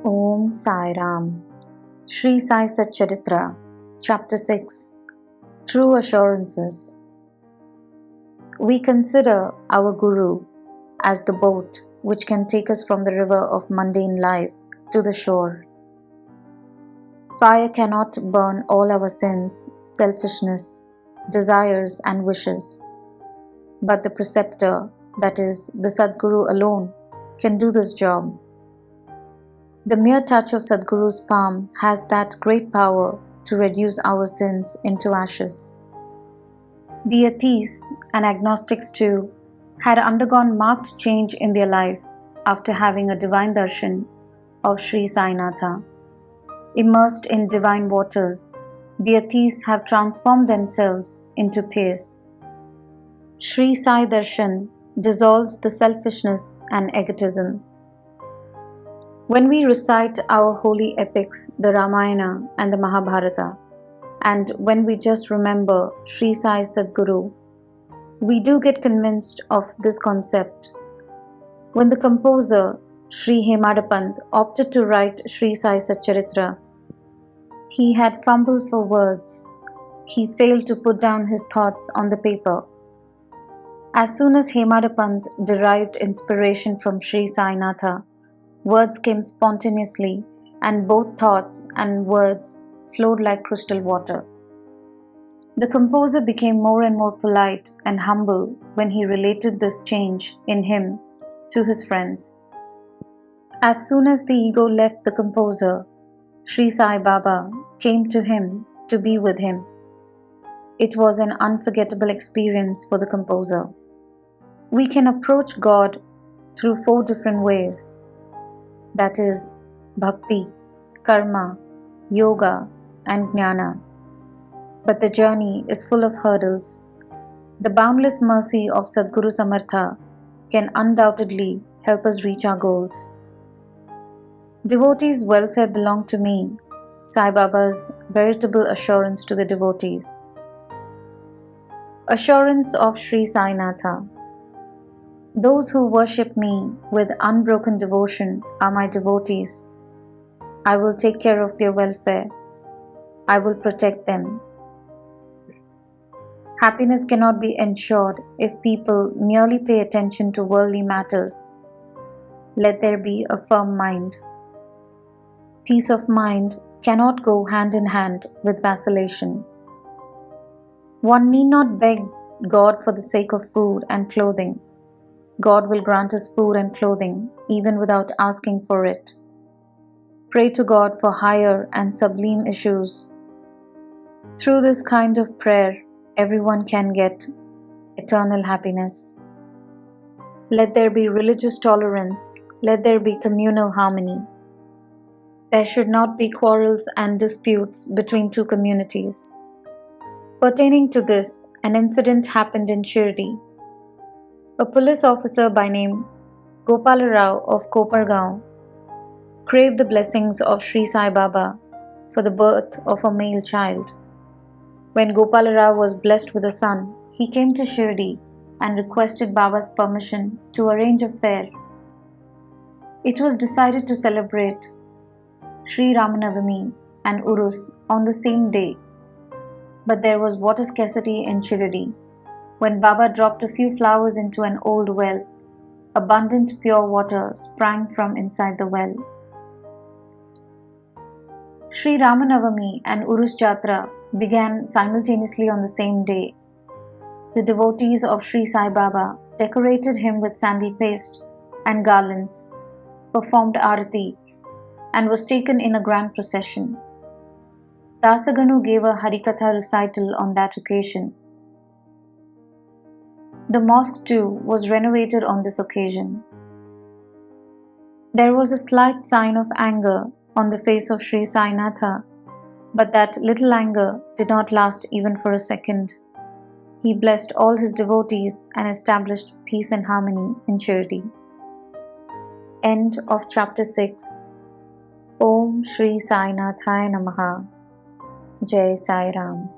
Om Sai Ram. Sri Sai Satcharitra, Chapter 6, True Assurances. We consider our Guru as the boat which can take us from the river of mundane life to the shore. Fire cannot burn all our sins, selfishness, desires and wishes. But the preceptor, that is, the Sadguru alone, can do this job. The mere touch of Sadguru's palm has that great power to reduce our sins into ashes. The atheists and agnostics too had undergone marked change in their life after having a divine darshan of Sri Sainatha. Immersed in divine waters, the atheists have transformed themselves into theists. Sri Sai Darshan dissolves the selfishness and egotism. When we recite our holy epics, the Ramayana and the Mahabharata, and when we just remember Sri Sai Sadguru, we do get convinced of this concept. When the composer, Sri Hemadapant, opted to write Sri Sai Satcharitra, he had fumbled for words. He failed to put down his thoughts on the paper. As soon as Hemadapant derived inspiration from Sri Sainatha, words came spontaneously, and both thoughts and words flowed like crystal water. The composer became more and more polite and humble when he related this change in him to his friends. As soon as the ego left the composer, Sri Sai Baba came to him to be with him. It was an unforgettable experience for the composer. We can approach God through 4 different ways. That is, bhakti, karma, yoga, and jnana. But the journey is full of hurdles. The boundless mercy of Sadguru Samartha can undoubtedly help us reach our goals. Devotees' welfare belong to me, Sai Baba's veritable assurance to the devotees. Assurance of Sri Sainatha. Those who worship me with unbroken devotion are my devotees. I will take care of their welfare. I will protect them. Happiness cannot be ensured if people merely pay attention to worldly matters. Let there be a firm mind. Peace of mind cannot go hand in hand with vacillation. One need not beg God for the sake of food and clothing. God will grant us food and clothing even without asking for it. Pray to God for higher and sublime issues. Through this kind of prayer, everyone can get eternal happiness. Let there be religious tolerance. Let there be communal harmony. There should not be quarrels and disputes between 2 communities. Pertaining to this, an incident happened in Shirdi. A police officer by name Gopala Rao of Kopargaon craved the blessings of Sri Sai Baba for the birth of a male child. When Gopala Rao was blessed with a son, he came to Shirdi and requested Baba's permission to arrange a fair. It was decided to celebrate Sri Ramanavami and Urus on the same day. But there was water scarcity in Shirdi. When Baba dropped a few flowers into an old well, abundant pure water sprang from inside the well. Sri Ramanavami and Urus Jatra began simultaneously on the same day. The devotees of Sri Sai Baba decorated him with sandal paste and garlands, performed arati, and was taken in a grand procession. Dasaganu gave a Harikatha recital on that occasion. The mosque too was renovated on this occasion. There was a slight sign of anger on the face of Sri Sainatha, but that little anger did not last even for a second. He blessed all his devotees and established peace and harmony in Shirdi. End of Chapter 6. Om Sri Sainathaya Namaha. Jai Sai Ram.